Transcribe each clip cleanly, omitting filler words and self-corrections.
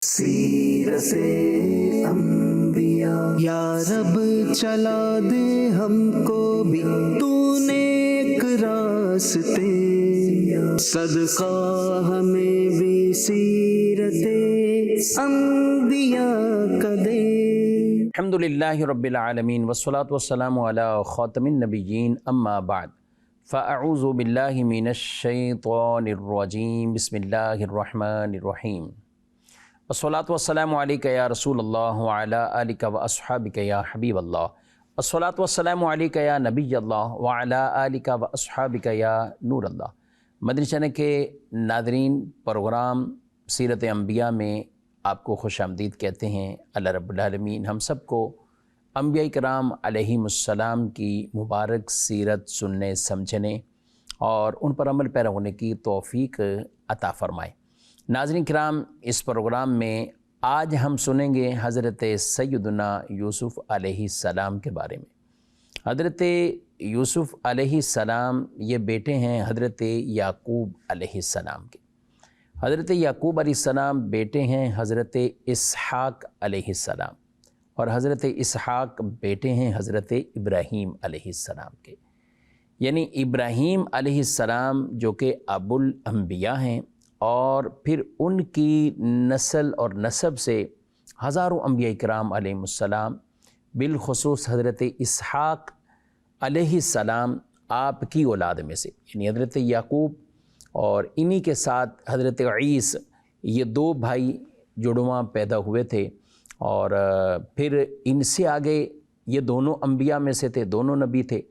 سیرت انبیاء یا رب چلا دے ہم کو بھی تو نیک راستے، صدقہ ہمیں بھی سیرت انبیاء کا دے۔ الحمدللہ رب العالمین والصلاة والسلام علی خاتم النبیین، اما بعد فاعوذ باللہ من الشیطان الرجیم، بسم اللہ الرحمن الرحیم۔ الصلاة والسلام علیکہ یا رسول اللہ وعلی آلکہ واصحابکہ یا حبیب اللہ، الصلاة والسلام علیکہ یا نبی اللہ وعلی آلکہ واصحابکہ یا نور اللہ۔ مدنی چینل کے ناظرین، پروگرام سیرت انبیاء میں آپ کو خوش آمدید کہتے ہیں۔ اللہ رب العالمین ہم سب کو انبیاء کرام علیہم السلام کی مبارک سیرت سننے، سمجھنے اور ان پر عمل پیرا ہونے کی توفیق عطا فرمائے۔ ناظرین کرام، اس پروگرام میں آج ہم سنیں گے حضرت سیدنا یوسف علیہ السلام کے بارے میں۔ حضرت یوسف علیہ السلام یہ بیٹے ہیں حضرت یعقوب علیہ السلام کے۔ حضرت یعقوب علیہ السلام بیٹے ہیں حضرت اسحاق علیہ السلام، اور حضرت اسحاق بیٹے ہیں حضرت ابراہیم علیہ السلام کے۔ یعنی ابراہیم علیہ السلام جو کہ ابو الانبیاء ہیں، اور پھر ان کی نسل اور نسب سے ہزاروں انبیاء کرام علیہ السلام، بالخصوص حضرت اسحاق علیہ السلام آپ کی اولاد میں سے، یعنی حضرت یعقوب اور انہی کے ساتھ حضرت عیسی، یہ دو بھائی جڑواں پیدا ہوئے تھے، اور پھر ان سے آگے یہ دونوں انبیاء میں سے تھے، دونوں نبی تھے،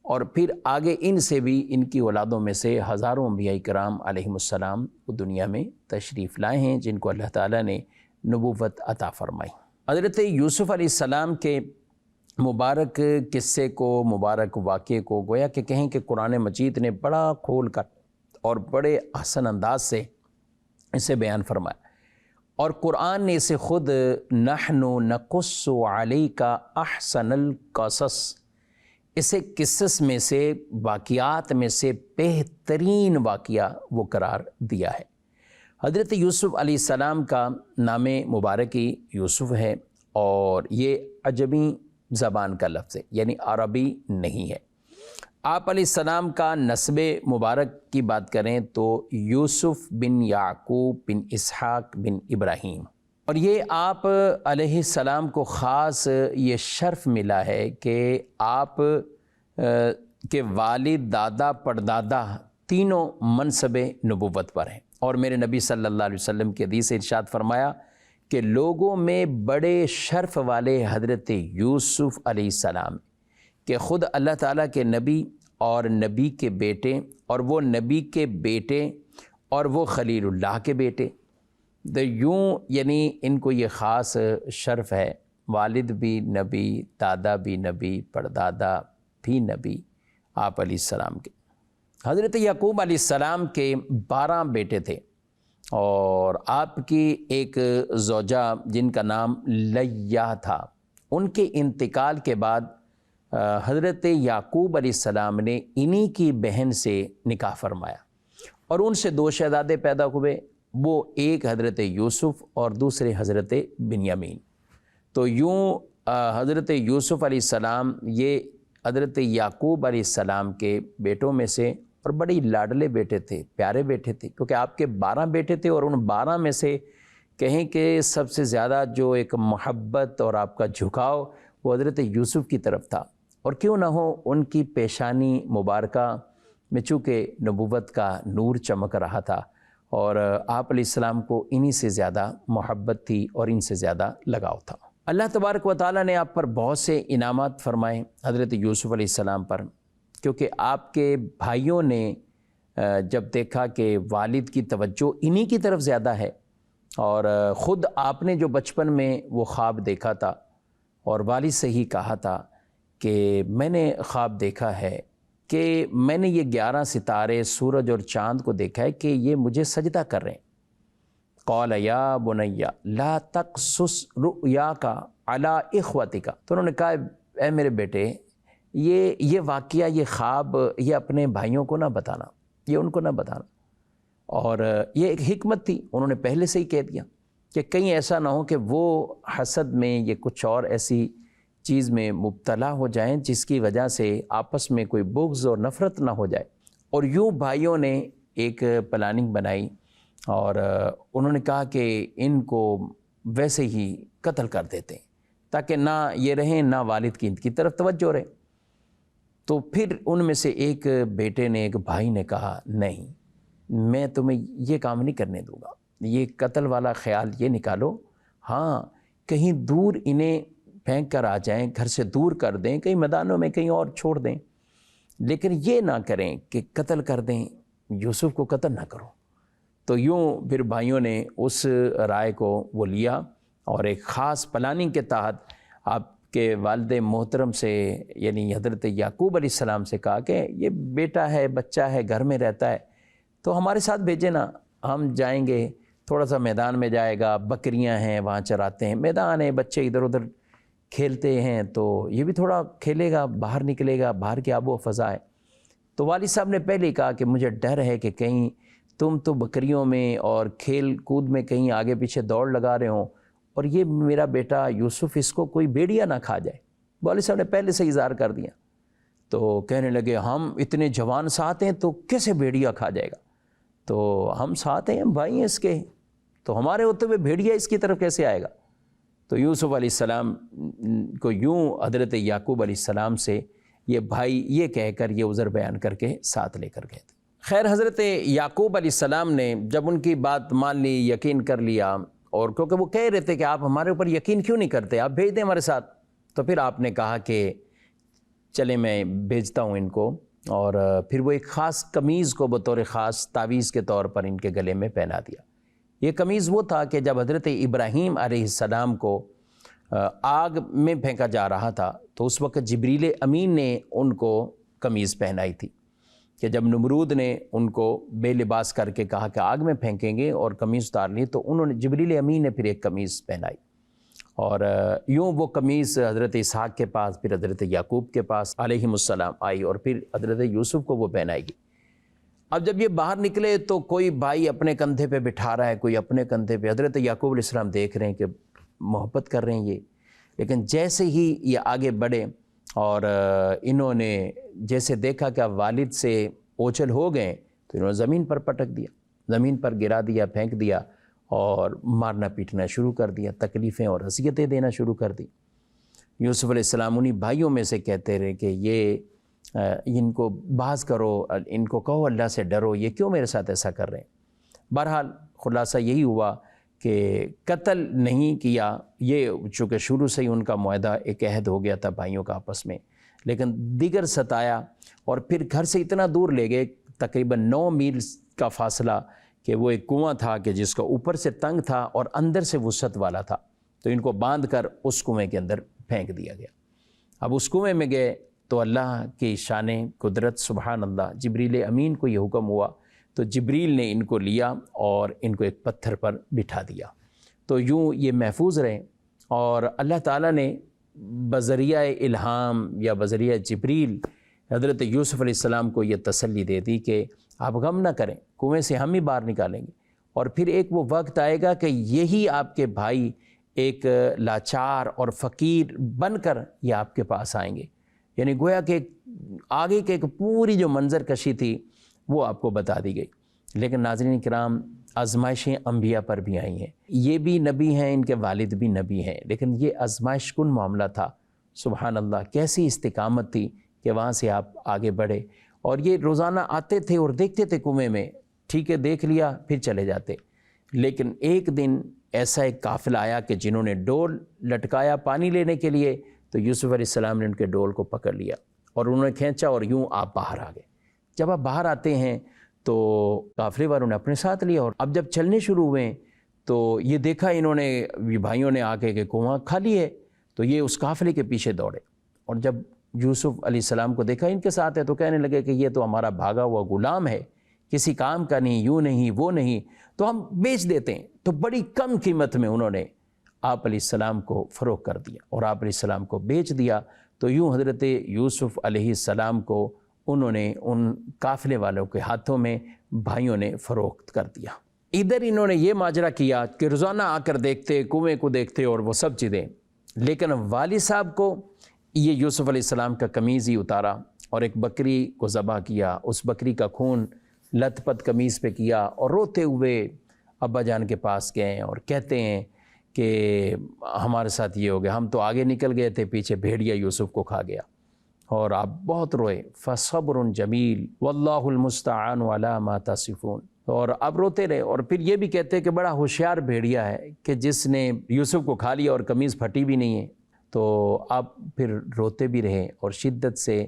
اور پھر آگے ان سے بھی ان کی اولادوں میں سے ہزاروں انبیاء کرام علیہم السلام دنیا میں تشریف لائے ہیں، جن کو اللہ تعالیٰ نے نبوت عطا فرمائی۔ حضرت یوسف علیہ السلام کے مبارک قصے کو، مبارک واقعے کو گویا کہ کہیں کہ قرآن مجید نے بڑا کھول کر اور بڑے احسن انداز سے اسے بیان فرمایا، اور قرآن نے اسے خود نحن نقص علیک احسن القصص، اسے قصص میں سے، واقعات میں سے بہترین واقعہ وہ قرار دیا ہے۔ حضرت یوسف علیہ السلام کا نام مبارکی یوسف ہے، اور یہ عجمی زبان کا لفظ ہے، یعنی عربی نہیں ہے۔ آپ علیہ السلام کا نسب مبارک کی بات کریں تو یوسف بن یعقوب بن اسحاق بن ابراہیم، اور یہ آپ علیہ السلام کو خاص یہ شرف ملا ہے کہ آپ کے والد، دادا، پردادا تینوں منصب نبوت پر ہیں، اور میرے نبی صلی اللہ علیہ وسلم کے حدیث سے ارشاد فرمایا کہ لوگوں میں بڑے شرف والے حضرت یوسف علیہ السلام، کہ خود اللہ تعالیٰ کے نبی اور نبی کے بیٹے، اور وہ نبی کے بیٹے، اور وہ خلیل اللہ کے بیٹے، یوں یعنی ان کو یہ خاص شرف ہے، والد بھی نبی، دادا بھی نبی، پردادا بھی نبی آپ علیہ السلام کے۔ حضرت یعقوب علیہ السلام کے 12 بیٹے تھے، اور آپ کی ایک زوجہ جن کا نام لیہ تھا، ان کے انتقال کے بعد حضرت یعقوب علیہ السلام نے انہی کی بہن سے نکاح فرمایا، اور ان سے 2 شہزادے پیدا ہوئے، وہ ایک حضرت یوسف اور دوسرے حضرت بنیامین۔ تو یوں حضرت یوسف علیہ السلام یہ حضرت یعقوب علیہ السلام کے بیٹوں میں سے، اور بڑے لاڈلے بیٹے تھے، پیارے بیٹے تھے، کیونکہ آپ کے 12 بیٹے تھے، اور ان 12 میں سے کہیں کہ سب سے زیادہ جو ایک محبت اور آپ کا جھکاؤ وہ حضرت یوسف کی طرف تھا، اور کیوں نہ ہو ان کی پیشانی مبارکہ میں چونکہ نبوت کا نور چمک رہا تھا، اور آپ علیہ السلام کو انہی سے زیادہ محبت تھی اور ان سے زیادہ لگاؤ تھا۔ اللہ تبارک و تعالیٰ نے آپ پر بہت سے انعامات فرمائے حضرت یوسف علیہ السلام پر، کیونکہ آپ کے بھائیوں نے جب دیکھا کہ والد کی توجہ انہی کی طرف زیادہ ہے، اور خود آپ نے جو بچپن میں وہ خواب دیکھا تھا، اور والد سے ہی کہا تھا کہ میں نے خواب دیکھا ہے کہ میں نے یہ 11 ستارے، سورج اور چاند کو دیکھا ہے کہ یہ مجھے سجدہ کر رہے ہیں۔ قال یا بنی لا تقصص رؤیاک علی اخوتک، تو انہوں نے کہا اے میرے بیٹے، یہ واقعہ، یہ خواب، یہ اپنے بھائیوں کو نہ بتانا، یہ ان کو نہ بتانا۔ اور یہ ایک حکمت تھی، انہوں نے پہلے سے ہی کہہ دیا کہ کہیں ایسا نہ ہو کہ وہ حسد میں یا کچھ اور ایسی چیز میں مبتلا ہو جائیں جس کی وجہ سے آپس میں کوئی بغض اور نفرت نہ ہو جائے۔ اور یوں بھائیوں نے ایک پلاننگ بنائی اور انہوں نے کہا کہ ان کو ویسے ہی قتل کر دیتے ہیں تاکہ نہ یہ رہیں نہ والد کی ان کی طرف توجہ رہے۔ تو پھر ان میں سے ایک بیٹے نے، ایک بھائی نے کہا نہیں، میں تمہیں یہ کام نہیں کرنے دوں گا، یہ قتل والا خیال یہ نکالو، ہاں کہیں دور انہیں پھینک کر آ جائیں، گھر سے دور کر دیں، کہیں میدانوں میں کہیں اور چھوڑ دیں، لیکن یہ نہ کریں کہ قتل کر دیں، یوسف کو قتل نہ کرو۔ تو یوں پھر بھائیوں نے اس رائے کو وہ لیا اور ایک خاص پلاننگ کے تحت آپ کے والد محترم سے یعنی حضرت یعقوب علیہ السلام سے کہا کہ یہ بیٹا ہے، بچہ ہے، گھر میں رہتا ہے، تو ہمارے ساتھ بھیجے نا، ہم جائیں گے، تھوڑا سا میدان میں جائے گا، بکریاں ہیں وہاں چراتے ہیں، میدان ہے، بچے ادھر ادھر کھیلتے ہیں، تو یہ بھی تھوڑا کھیلے گا، باہر نکلے گا، باہر کی آب و فضا ہے۔ تو والد صاحب نے پہلے ہی کہا کہ مجھے ڈر ہے کہ کہیں تم تو بکریوں میں اور کھیل کود میں کہیں آگے پیچھے دوڑ لگا رہے ہوں اور یہ میرا بیٹا یوسف اس کو کوئی بھیڑیا نہ کھا جائے۔ والد صاحب نے پہلے سے اظہار کر دیا۔ تو کہنے لگے ہم اتنے جوان ساتھ ہیں تو کیسے بھیڑیا کھا جائے گا؟ تو ہم ساتھ ہیں، ہم بھائی ہیں اس کے، تو ہمارے ہوتے ہوئے بھیڑیا اس کی طرف کیسے آئے گا؟ تو یوسف علیہ السلام کو یوں حضرت یعقوب علیہ السلام سے یہ بھائی یہ کہہ کر یہ عذر بیان کر کے ساتھ لے کر گئے تھے۔ خیر حضرت یعقوب علیہ السلام نے جب ان کی بات مان لی، یقین کر لیا، اور کیونکہ وہ کہہ رہے تھے کہ آپ ہمارے اوپر یقین کیوں نہیں کرتے، آپ بھیج دیں ہمارے ساتھ، تو پھر آپ نے کہا کہ چلے میں بھیجتا ہوں ان کو، اور پھر وہ ایک خاص قمیض کو بطور خاص تعویذ کے طور پر ان کے گلے میں پہنا دیا۔ یہ قمیض وہ تھا کہ جب حضرت ابراہیم علیہ السلام کو آگ میں پھینکا جا رہا تھا تو اس وقت جبریل امین نے ان کو قمیض پہنائی تھی، کہ جب نمرود نے ان کو بے لباس کر کے کہا کہ آگ میں پھینکیں گے اور قمیض اتار لی، تو انہوں نے جبریل امین نے پھر ایک قمیض پہنائی، اور یوں وہ قمیض حضرت اسحاق کے پاس، پھر حضرت یعقوب کے پاس علیہم السلام آئی، اور پھر حضرت یوسف کو وہ پہنائے گی۔ اب جب یہ باہر نکلے تو کوئی بھائی اپنے کندھے پہ بٹھا رہا ہے، کوئی اپنے کندھے پہ، حضرت یعقوب علیہ السلام دیکھ رہے ہیں کہ محبت کر رہے ہیں یہ، لیکن جیسے ہی یہ آگے بڑھے اور انہوں نے جیسے دیکھا کہ والد سے اوچھل ہو گئے تو انہوں نے زمین پر پٹک دیا، زمین پر گرا دیا، پھینک دیا اور مارنا پیٹنا شروع کر دیا، تکلیفیں اور اذیتیں دینا شروع کر دی۔ یوسف علیہ السلام انہی بھائیوں میں سے کہتے رہے کہ یہ ان کو باز کرو، ان کو کہو اللہ سے ڈرو، یہ کیوں میرے ساتھ ایسا کر رہے ہیں؟ بہرحال خلاصہ یہی ہوا کہ قتل نہیں کیا، یہ چونکہ شروع سے ہی ان کا معاہدہ ایک عہد ہو گیا تھا بھائیوں کا آپس میں، لیکن دیگر ستایا اور پھر گھر سے اتنا دور لے گئے، تقریباً 9 میل کا فاصلہ، کہ وہ ایک کنواں تھا کہ جس کا اوپر سے تنگ تھا اور اندر سے وسعت والا تھا، تو ان کو باندھ کر اس کنویں کے اندر پھینک دیا گیا۔ اب اس کنویں میں گئے تو اللہ کی شان قدرت، سبحان اللہ، جبریل امین کو یہ حکم ہوا تو جبریل نے ان کو لیا اور ان کو ایک پتھر پر بٹھا دیا، تو یوں یہ محفوظ رہے۔ اور اللہ تعالیٰ نے بذریعہ الہام یا بذریعہ جبریل حضرت یوسف علیہ السلام کو یہ تسلی دے دی کہ آپ غم نہ کریں، کنویں سے ہم ہی باہر نکالیں گے، اور پھر ایک وہ وقت آئے گا کہ یہی آپ کے بھائی ایک لاچار اور فقیر بن کر یہ آپ کے پاس آئیں گے، یعنی گویا کہ آگے کے ایک پوری جو منظر کشی تھی وہ آپ کو بتا دی گئی۔ لیکن ناظرین کرام، آزمائشیں انبیاء پر بھی آئی ہیں، یہ بھی نبی ہیں، ان کے والد بھی نبی ہیں، لیکن یہ آزمائش کن معاملہ تھا۔ سبحان اللہ، کیسی استقامت تھی کہ وہاں سے آپ آگے بڑھے، اور یہ روزانہ آتے تھے اور دیکھتے تھے کنویں میں، ٹھیک ہے دیکھ لیا پھر چلے جاتے، لیکن ایک دن ایسا ایک قافلہ آیا کہ جنہوں نے ڈول لٹکایا پانی لینے کے لیے، تو یوسف علیہ السلام نے ان کے ڈول کو پکڑ لیا اور انہوں نے کھینچا اور یوں آپ باہر آ گئے۔ جب آپ باہر آتے ہیں تو قافلے والوں نے اپنے ساتھ لیا، اور اب جب چلنے شروع ہوئے تو یہ دیکھا انہوں نے، یہ بھائیوں نے آ کے کہ کنواں خالی ہے، تو یہ اس قافلے کے پیچھے دوڑے، اور جب یوسف علیہ السلام کو دیکھا ان کے ساتھ ہے تو کہنے لگے کہ یہ تو ہمارا بھاگا ہوا غلام ہے، کسی کام کا نہیں، یوں نہیں وہ نہیں، تو ہم بیچ دیتے ہیں۔ تو بڑی کم قیمت میں انہوں نے آپ علیہ السلام کو فروخت کر دیا اور آپ علیہ السلام کو بیچ دیا۔ تو یوں حضرت یوسف علیہ السلام کو انہوں نے ان قافلے والوں کے ہاتھوں میں بھائیوں نے فروخت کر دیا۔ ادھر انہوں نے یہ ماجرا کیا کہ روزانہ آ کر دیکھتے، کنویں کو دیکھتے اور وہ سب چیزیں، لیکن والد صاحب کو یہ یوسف علیہ السلام کا قمیض ہی اتارا اور ایک بکری کو ذبح کیا، اس بکری کا خون لت پت قمیض پہ کیا اور روتے ہوئے ابا جان کے پاس گئے اور کہتے ہیں کہ ہمارے ساتھ یہ ہو گیا، ہم تو آگے نکل گئے تھے، پیچھے بھیڑیا یوسف کو کھا گیا اور آپ بہت روئے۔ فَصَبْرٌ جَمِيلٌ وَاللَّهُ الْمُسْتَعَانُ عَلَىٰ مَا تَصِفُونَ، اور اب روتے رہے اور پھر یہ بھی کہتے ہیں کہ بڑا ہوشیار بھیڑیا ہے کہ جس نے یوسف کو کھا لیا اور قمیض پھٹی بھی نہیں ہے۔ تو آپ پھر روتے بھی رہے اور شدت سے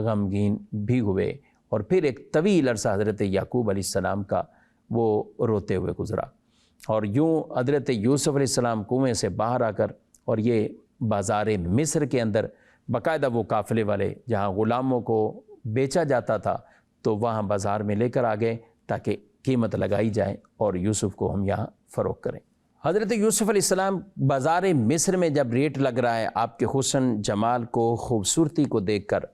غمگین بھی ہوئے، اور پھر ایک طویل عرصہ حضرت یعقوب علیہ السلام کا وہ روتے ہوئے گزرا، اور یوں حضرت یوسف علیہ السلام کنویں سے باہر آ کر اور یہ بازار مصر کے اندر باقاعدہ وہ قافلے والے جہاں غلاموں کو بیچا جاتا تھا تو وہاں بازار میں لے کر آ گئے تاکہ قیمت لگائی جائے اور یوسف کو ہم یہاں فروخت کریں۔ حضرت یوسف علیہ السلام بازار مصر میں جب ریٹ لگ رہا ہے آپ کے حسن جمال کو، خوبصورتی کو دیکھ کر،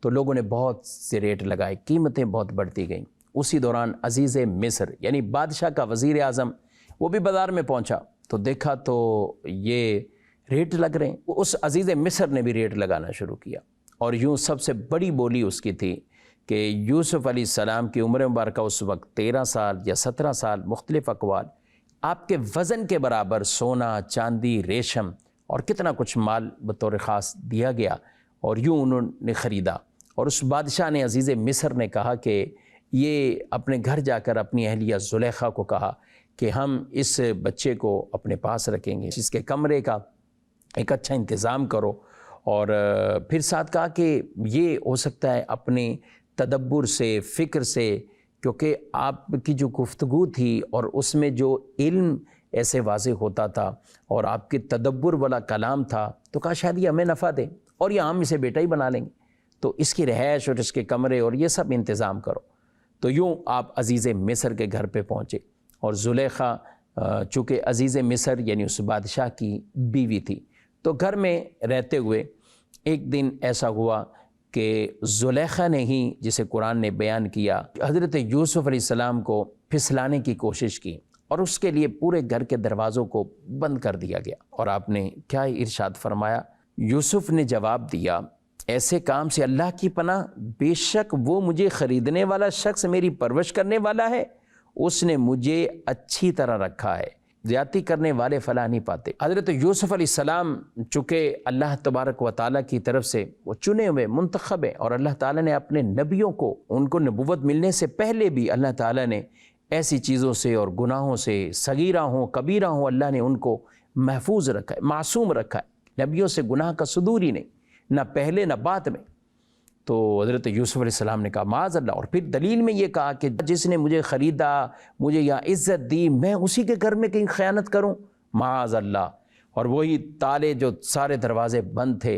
تو لوگوں نے بہت سے ریٹ لگائے، قیمتیں بہت بڑھتی گئیں۔ اسی دوران عزیز مصر یعنی بادشاہ کا وزیر اعظم وہ بھی بازار میں پہنچا تو دیکھا تو یہ ریٹ لگ رہے ہیں، اس عزیز مصر نے بھی ریٹ لگانا شروع کیا، اور یوں سب سے بڑی بولی اس کی تھی کہ یوسف علیہ السلام کی عمر مبارکہ اس وقت 13 سال یا 17 سال، مختلف اقوال، آپ کے وزن کے برابر سونا، چاندی، ریشم اور کتنا کچھ مال بطور خاص دیا گیا، اور یوں انہوں نے خریدا۔ اور اس بادشاہ نے، عزیز مصر نے کہا کہ یہ اپنے گھر جا کر اپنی اہلیہ زلیخا کو کہا کہ ہم اس بچے کو اپنے پاس رکھیں گے، اس کے کمرے کا ایک اچھا انتظام کرو، اور پھر ساتھ کہا کہ یہ ہو سکتا ہے اپنے تدبر سے، فکر سے، کیونکہ آپ کی جو گفتگو تھی اور اس میں جو علم ایسے واضح ہوتا تھا اور آپ کی تدبر والا کلام تھا، تو کہا شاید یہ ہمیں نفع دے اور یہ ہم اسے بیٹا ہی بنا لیں گے، تو اس کی رہائش اور اس کے کمرے اور یہ سب انتظام کرو۔ تو یوں آپ عزیز مصر کے گھر پہ پہنچے، اور زلیخا چونکہ عزیز مصر یعنی اس بادشاہ کی بیوی تھی، تو گھر میں رہتے ہوئے ایک دن ایسا ہوا کہ زلیخا نے ہی، جسے قرآن نے بیان کیا، حضرت یوسف علیہ السلام کو پھسلانے کی کوشش کی، اور اس کے لیے پورے گھر کے دروازوں کو بند کر دیا گیا۔ اور آپ نے کیا ارشاد فرمایا؟ یوسف نے جواب دیا، ایسے کام سے اللہ کی پناہ، بے شک وہ مجھے خریدنے والا شخص میری پرورش کرنے والا ہے، اس نے مجھے اچھی طرح رکھا ہے، زیادتی کرنے والے فلاح نہیں پاتے۔ حضرت یوسف علیہ السلام چونکہ اللہ تبارک و تعالیٰ کی طرف سے وہ چنے ہوئے منتخب ہیں، اور اللہ تعالیٰ نے اپنے نبیوں کو، ان کو نبوت ملنے سے پہلے بھی اللہ تعالیٰ نے ایسی چیزوں سے اور گناہوں سے، صغیرہ ہوں کبیرہ ہوں، اللہ نے ان کو محفوظ رکھا ہے، معصوم رکھا ہے، نبیوں سے گناہ کا صدور ہی نہیں، نہ پہلے نہ بعد میں۔ تو حضرت یوسف علیہ السلام نے کہا معاذ اللہ، اور پھر دلیل میں یہ کہا کہ جس نے مجھے خریدا، مجھے یہاں عزت دی، میں اسی کے گھر میں کہیں خیانت کروں، معاذ اللہ۔ اور وہی تالے جو سارے دروازے بند تھے،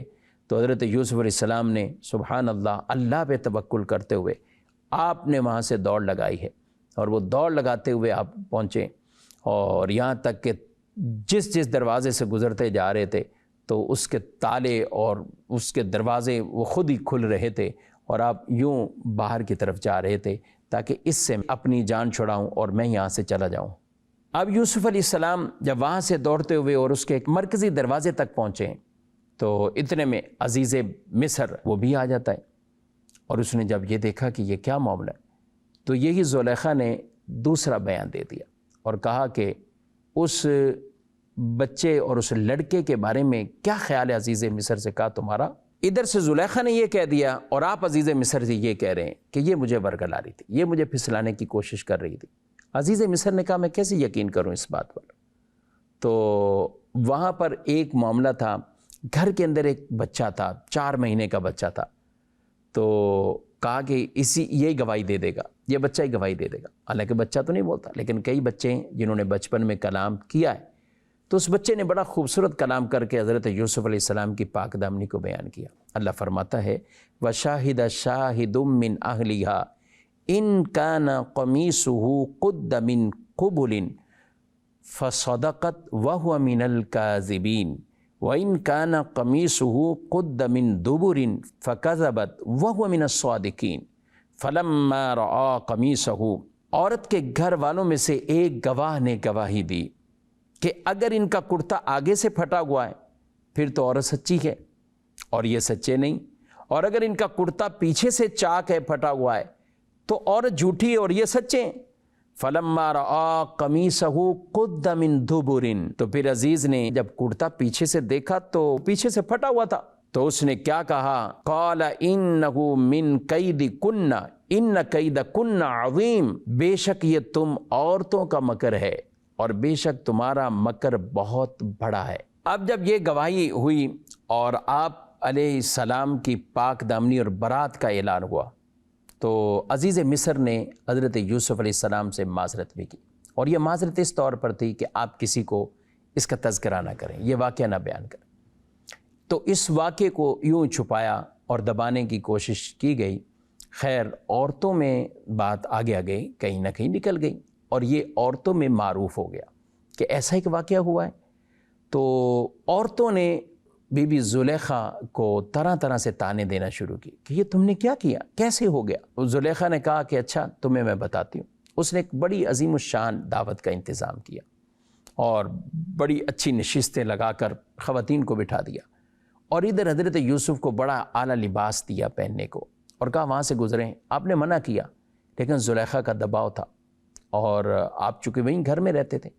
تو حضرت یوسف علیہ السلام نے سبحان اللہ، اللہ پہ توکل کرتے ہوئے آپ نے وہاں سے دوڑ لگائی ہے، اور وہ دوڑ لگاتے ہوئے آپ پہنچے، اور یہاں تک کہ جس دروازے سے گزرتے جا رہے تھے تو اس کے تالے اور اس کے دروازے وہ خود ہی کھل رہے تھے، اور آپ یوں باہر کی طرف جا رہے تھے تاکہ اس سے اپنی جان چھڑاؤں اور میں یہاں سے چلا جاؤں۔ اب یوسف علیہ السلام جب وہاں سے دوڑتے ہوئے اور اس کے ایک مرکزی دروازے تک پہنچے تو اتنے میں عزیز مصر وہ بھی آ جاتا ہے، اور اس نے جب یہ دیکھا کہ یہ کیا معاملہ ہے تو یہی زلیخا نے دوسرا بیان دے دیا اور کہا کہ اس بچے اور اس لڑکے کے بارے میں کیا خیال ہے عزیز مصر سے کہا تمہارا؟ ادھر سے زلیخا نے یہ کہہ دیا اور آپ عزیز مصر سے یہ کہہ رہے ہیں کہ یہ مجھے ورگلا رہی تھی، یہ مجھے پھسلانے کی کوشش کر رہی تھی۔ عزیز مصر نے کہا میں کیسے یقین کروں اس بات پر؟ تو وہاں پر ایک معاملہ تھا، گھر کے اندر ایک بچہ تھا، 4 مہینے کا بچہ تھا، تو کہا کہ یہی گواہی دے دے گا، یہ بچہ ہی گواہی دے دے گا۔ حالانکہ بچہ تو نہیں بولتا، لیکن کئی بچے ہیں جنہوں نے بچپن میں کلام کیا ہے، تو اس بچے نے بڑا خوبصورت کلام کر کے حضرت یوسف علیہ السلام کی پاک دامنی کو بیان کیا۔ اللہ فرماتا ہے وَشَاهِدَ شَاهِدٌ مِّنْ أَهْلِهَا إِنْ كَانَ قَمِيصُهُ قُدَّ مِنْ قُبُلٍ فَصَدَقَتْ وَهُوَ مِنَ الْكَاذِبِينَ وَإِنْ كَانَ قَمِيصُهُ قُدَّ مِنْ دُبُرٍ فَكَذَبَتْ وَهُوَ مِنَ الصَّادِقِينَ فَلَمَّا رَأَىٰ قَمِيصَهُ عورت کے گھر والوں میں سے ایک گواہ نے گواہی دی کہ اگر ان کا کرتا آگے سے پھٹا ہوا ہے پھر تو عورت سچی ہے اور یہ سچے نہیں، اور اگر ان کا کرتا پیچھے سے چاک ہے، پھٹا ہوا ہے، تو عورت جھوٹی ہے اور یہ سچے ہیں۔ فَلَمَّا رَآ قَمِيصَهُ قُدَّ مِن دُبُرٍ، تو پھر عزیز نے جب کرتا پیچھے سے دیکھا تو پیچھے سے پھٹا ہوا تھا، تو اس نے کیا کہا؟ قَالَ إِنَّهُ مِن كَيْدِكُنَّ إِنَّ كَيْدَكُنَّ عَظِيمٌ، بے شک یہ تم عورتوں کا مکر ہے اور بے شک تمہارا مکر بہت بڑا ہے۔ اب جب یہ گواہی ہوئی اور آپ علیہ السلام کی پاک دامنی اور برات کا اعلان ہوا تو عزیز مصر نے حضرت یوسف علیہ السلام سے معذرت بھی کی، اور یہ معذرت اس طور پر تھی کہ آپ کسی کو اس کا تذکرہ نہ کریں، یہ واقعہ نہ بیان کریں۔ تو اس واقعے کو یوں چھپایا اور دبانے کی کوشش کی گئی۔ خیر، عورتوں میں بات آگے آ گئی، کہیں نہ کہیں نکل گئی، اور یہ عورتوں میں معروف ہو گیا کہ ایسا ایک واقعہ ہوا ہے۔ تو عورتوں نے بی بی زلیخا کو طرح طرح سے تانے دینا شروع کی کہ یہ تم نے کیا کیا، کیسے ہو گیا؟ زلیخا نے کہا کہ اچھا تمہیں میں بتاتی ہوں۔ اس نے ایک بڑی عظیم الشان دعوت کا انتظام کیا اور بڑی اچھی نشستیں لگا کر خواتین کو بٹھا دیا، اور ادھر حضرت یوسف کو بڑا اعلیٰ لباس دیا پہننے کو، اور کہا وہاں سے گزریں۔ آپ نے منع کیا لیکن زلیخا کا دباؤ تھا، اور آپ چونکہ وہیں گھر میں رہتے تھے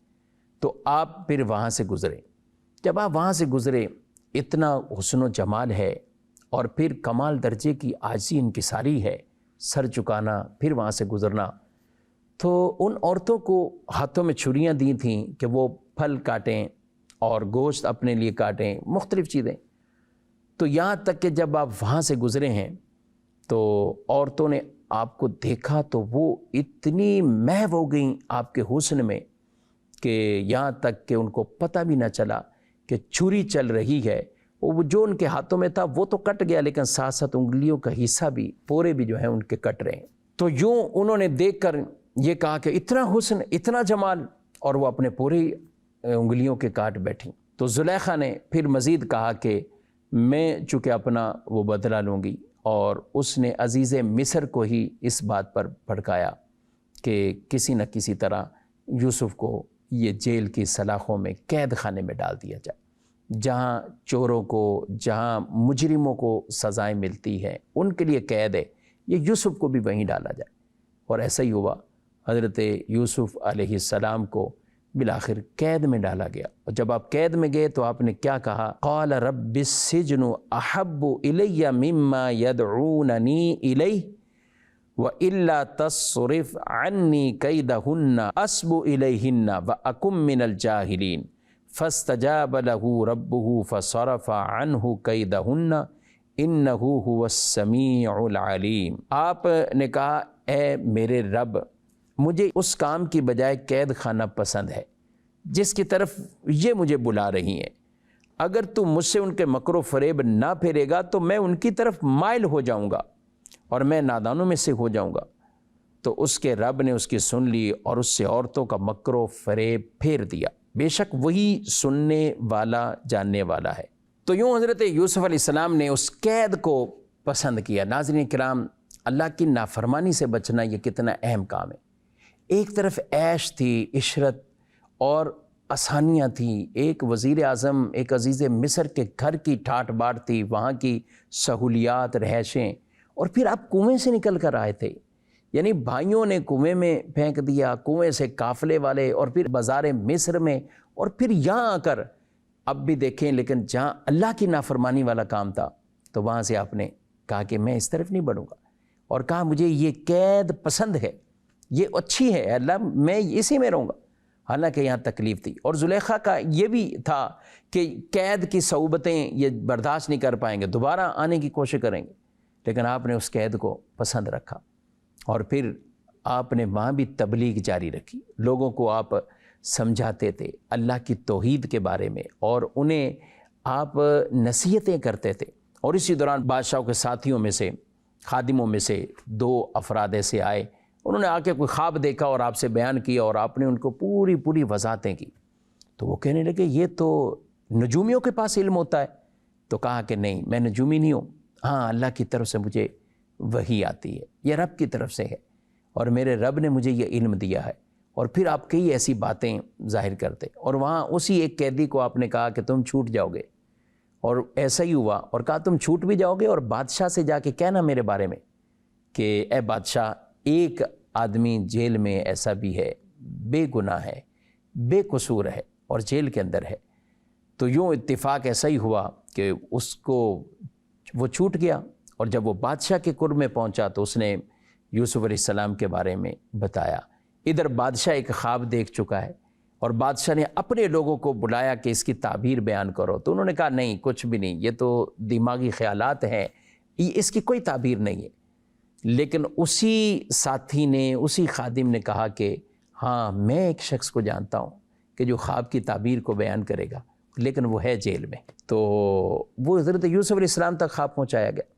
تو آپ پھر وہاں سے گزرے۔ جب آپ وہاں سے گزرے، اتنا حسن و جمال ہے اور پھر کمال درجے کی عاجزی انکساری ہے، سر جھکانا، پھر وہاں سے گزرنا۔ تو ان عورتوں کو ہاتھوں میں چھریاں دی تھیں کہ وہ پھل کاٹیں اور گوشت اپنے لیے کاٹیں، مختلف چیزیں۔ تو یہاں تک کہ جب آپ وہاں سے گزرے ہیں تو عورتوں نے آپ کو دیکھا تو وہ اتنی محو ہو گئیں آپ کے حسن میں کہ یہاں تک کہ ان کو پتہ بھی نہ چلا کہ چھری چل رہی ہے۔ وہ جو ان کے ہاتھوں میں تھا وہ تو کٹ گیا، لیکن ساتھ ساتھ انگلیوں کا حصہ بھی، پورے بھی جو ہیں ان کے کٹ رہے ہیں۔ تو یوں انہوں نے دیکھ کر یہ کہا کہ اتنا حسن، اتنا جمال، اور وہ اپنے پورے انگلیوں کے کاٹ بیٹھیں۔ تو زلیخا نے پھر مزید کہا کہ میں چونکہ اپنا وہ بدلہ لوں گی، اور اس نے عزیز مصر کو ہی اس بات پر بھڑکایا کہ کسی نہ کسی طرح یوسف کو یہ جیل کی سلاخوں میں، قید خانے میں ڈال دیا جائے، جہاں چوروں کو، جہاں مجرموں کو سزائیں ملتی ہیں ان کے لیے قید ہے، یہ یوسف کو بھی وہیں ڈالا جائے۔ اور ایسا ہی ہوا، حضرت یوسف علیہ السلام کو بالآخر قید میں ڈالا گیا۔ اور جب آپ قید میں گئے تو آپ نے کیا کہا؟ قال رب السجن احب الی مما یدعوننی الیہ وَإِلَّا تَصْرِفْ عَنِّي كَيْدَهُنَّ أَصْبُ إِلَيْهِنَّ وَأَكُن مِّنَ الْجَاهِلِينَ فَاسْتَجَابَ لَهُ رَبُّهُ فَصَرَفَ عَنْهُ كَيْدَهُنَّ إِنَّهُ هُوَ السَّمِيعُ الْعَلِيمُ۔ آپ نے کہا اے میرے رب، مجھے اس کام کی بجائے قید خانہ پسند ہے جس کی طرف یہ مجھے بلا رہی ہیں۔ اگر تو مجھ سے ان کے مکر و فریب نہ پھیرے گا تو میں ان کی طرف مائل ہو جاؤں گا اور میں نادانوں میں سے ہو جاؤں گا۔ تو اس کے رب نے اس کی سن لی اور اس سے عورتوں کا مکر و فریب پھیر دیا، بے شک وہی سننے والا جاننے والا ہے۔ تو یوں حضرت یوسف علیہ السلام نے اس قید کو پسند کیا۔ ناظرین کرام، اللہ کی نافرمانی سے بچنا یہ کتنا اہم کام ہے۔ ایک طرف عیش تھی، عشرت اور آسانیاں تھیں، ایک وزیر اعظم، ایک عزیز مصر کے گھر کی ٹھاٹ باٹ تھی، وہاں کی سہولیات، رہائشیں، اور پھر آپ کنویں سے نکل کر آئے تھے، یعنی بھائیوں نے کنویں میں پھینک دیا، کنویں سے قافلے والے، اور پھر بازار مصر میں، اور پھر یہاں آ کر اب بھی دیکھیں، لیکن جہاں اللہ کی نافرمانی والا کام تھا تو وہاں سے آپ نے کہا کہ میں اس طرف نہیں بڑھوں گا، اور کہا مجھے یہ قید پسند ہے، یہ اچھی ہے اللہ، میں اسی میں رہوں گا، حالانکہ یہاں تکلیف تھی۔ اور زلیخا کا یہ بھی تھا کہ قید کی صعوبتیں یہ برداشت نہیں کر پائیں گے، دوبارہ آنے کی کوشش کریں گے، لیکن آپ نے اس قید کو پسند رکھا، اور پھر آپ نے وہاں بھی تبلیغ جاری رکھی، لوگوں کو آپ سمجھاتے تھے اللہ کی توحید کے بارے میں، اور انہیں آپ نصیحتیں کرتے تھے۔ اور اسی دوران بادشاہ کے ساتھیوں میں سے، خادموں میں سے 2 افراد ایسے آئے، انہوں نے آ کے کوئی خواب دیکھا اور آپ سے بیان کیا، اور آپ نے ان کو پوری وضاحتیں کی۔ تو وہ کہنے لگے یہ تو نجومیوں کے پاس علم ہوتا ہے۔ تو کہا کہ نہیں، میں نجومی نہیں ہوں، ہاں اللہ کی طرف سے مجھے وحی آتی ہے، یہ رب کی طرف سے ہے، اور میرے رب نے مجھے یہ علم دیا ہے. اور پھر آپ کئی ایسی باتیں ظاہر کرتے اور وہاں اسی ایک قیدی کو آپ نے کہا کہ تم چھوٹ جاؤ گے، اور ایسا ہی ہوا اور کہا تم چھوٹ بھی جاؤ گے اور بادشاہ سے جا کے کہنا میرے بارے میں کہ اے بادشاہ ایک آدمی جیل میں ایسا بھی ہے، بے گناہ ہے، بے قصور ہے اور جیل کے اندر ہے. تو یوں اتفاق ایسا ہی ہوا کہ اس کو وہ چھوٹ گیا، اور جب وہ بادشاہ کے قرب میں پہنچا تو اس نے یوسف علیہ السلام کے بارے میں بتایا. ادھر بادشاہ ایک خواب دیکھ چکا ہے اور بادشاہ نے اپنے لوگوں کو بلایا کہ اس کی تعبیر بیان کرو، تو انہوں نے کہا نہیں کچھ بھی نہیں، یہ تو دماغی خیالات ہیں، اس کی کوئی تعبیر نہیں ہے. لیکن اسی ساتھی نے، اسی خادم نے کہا کہ ہاں میں ایک شخص کو جانتا ہوں کہ جو خواب کی تعبیر کو بیان کرے گا، لیکن وہ ہے جیل میں. تو وہ حضرت یوسف علیہ السلام تک خواب پہنچایا گیا.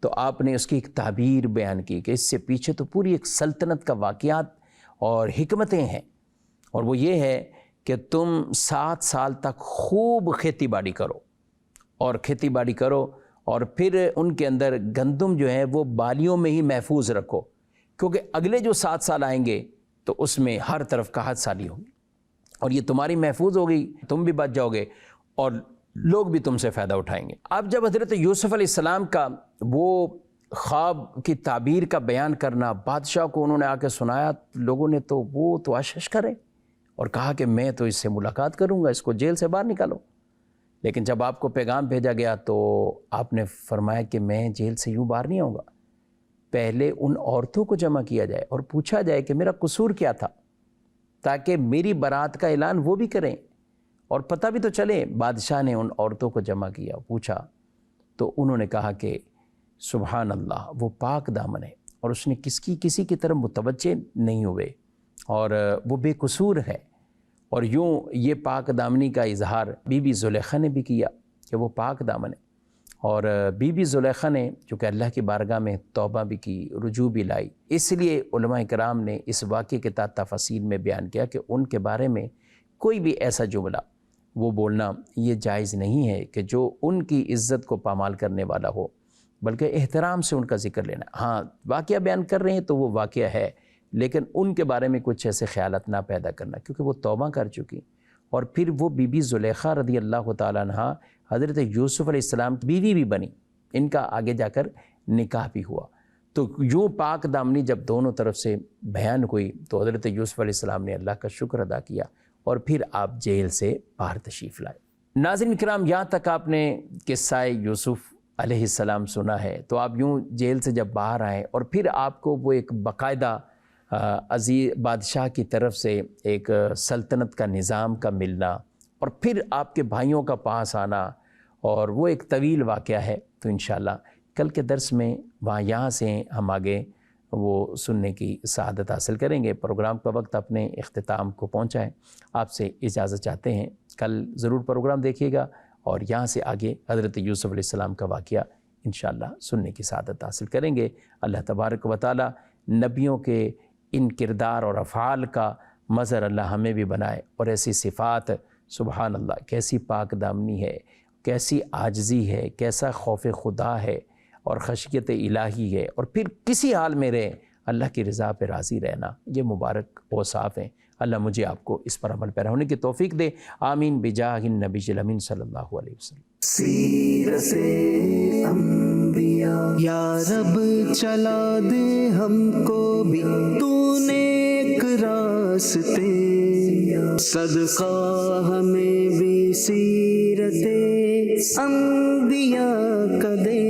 تو آپ نے اس کی ایک تعبیر بیان کی کہ اس سے پیچھے تو پوری ایک سلطنت کا واقعات اور حکمتیں ہیں، اور وہ یہ ہے کہ تم 7 سال تک خوب کھیتی باڑی کرو، اور کھیتی باڑی کرو اور پھر ان کے اندر گندم جو ہے وہ بالیوں میں ہی محفوظ رکھو، کیونکہ اگلے جو 7 سال آئیں گے تو اس میں ہر طرف قحط سالی ہوگی، اور یہ تمہاری محفوظ ہوگی، تم بھی بچ جاؤ گے اور لوگ بھی تم سے فائدہ اٹھائیں گے. اب جب حضرت یوسف علیہ السلام کا وہ خواب کی تعبیر کا بیان کرنا بادشاہ کو انہوں نے آ کے سنایا، لوگوں نے تو وہ تو اشش کرے اور کہا کہ میں تو اس سے ملاقات کروں گا، اس کو جیل سے باہر نکالو. لیکن جب آپ کو پیغام بھیجا گیا تو آپ نے فرمایا کہ میں جیل سے یوں باہر نہیں آؤں گا، پہلے ان عورتوں کو جمع کیا جائے اور پوچھا جائے کہ میرا قصور کیا تھا، تاکہ میری برات کا اعلان وہ بھی کریں اور پتہ بھی تو چلے. بادشاہ نے ان عورتوں کو جمع کیا، پوچھا تو انہوں نے کہا کہ سبحان اللہ، وہ پاک دامن ہے اور اس نے کسی کی طرف متوجہ نہیں ہوئے اور وہ بے قصور ہے. اور یوں یہ پاک دامنی کا اظہار بی بی زلیخا نے بھی کیا کہ وہ پاک دامن ہے. اور بی بی زلیخا نے چونکہ اللہ کی بارگاہ میں توبہ بھی کی، رجوع بھی لائی، اس لیے علماء کرام نے اس واقعے کے تحت تفاصیل میں بیان کیا کہ ان کے بارے میں کوئی بھی ایسا جملہ وہ بولنا یہ جائز نہیں ہے کہ جو ان کی عزت کو پامال کرنے والا ہو، بلکہ احترام سے ان کا ذکر لینا. ہاں واقعہ بیان کر رہے ہیں تو وہ واقعہ ہے، لیکن ان کے بارے میں کچھ ایسے خیالات نہ پیدا کرنا، کیونکہ وہ توبہ کر چکی. اور پھر وہ بی بی زلیخا رضی اللہ تعالیٰ عنہ حضرت یوسف علیہ السلام کی بیوی بھی بنی، ان کا آگے جا کر نکاح بھی ہوا. تو یوں پاک دامنی جب دونوں طرف سے بیان ہوئی تو حضرت یوسف علیہ السلام نے اللہ کا شکر ادا کیا اور پھر آپ جیل سے باہر تشریف لائے. ناظرین کرام، یہاں تک آپ نے قصہ یوسف علیہ السلام سنا ہے. تو آپ یوں جیل سے جب باہر آئے اور پھر آپ کو وہ ایک باقاعدہ عزیز بادشاہ کی طرف سے ایک سلطنت کا نظام کا ملنا اور پھر آپ کے بھائیوں کا پاس آنا، اور وہ ایک طویل واقعہ ہے. تو انشاءاللہ کل کے درس میں یہاں سے ہم آگے وہ سننے کی سعادت حاصل کریں گے. پروگرام کا وقت اپنے اختتام کو پہنچا ہے، آپ سے اجازت چاہتے ہیں. کل ضرور پروگرام دیکھیے گا اور یہاں سے آگے حضرت یوسف علیہ السلام کا واقعہ انشاءاللہ سننے کی سعادت حاصل کریں گے. اللہ تبارک و تعالی نبیوں کے ان کردار اور افعال کا مظہر اللہ ہمیں بھی بنائے، اور ایسی صفات سبحان اللہ، کیسی پاک دامنی ہے، کیسی عاجزی ہے، کیسا خوف خدا ہے اور خشیت الہی ہے، اور پھر کسی حال میں رہے اللہ کی رضا پہ راضی رہنا، یہ مبارک اوصاف ہیں. اللہ مجھے آپ کو اس پر عمل پیرا ہونے کی توفیق دے. آمین بجاہ النبی الامین صلی اللہ علیہ وسلم. سیرت انبیاء یا رب چلا دے ہم کو بھی تو نیک راستے، صدقہ ہمیں بھی سیرت انبیاء کا دے.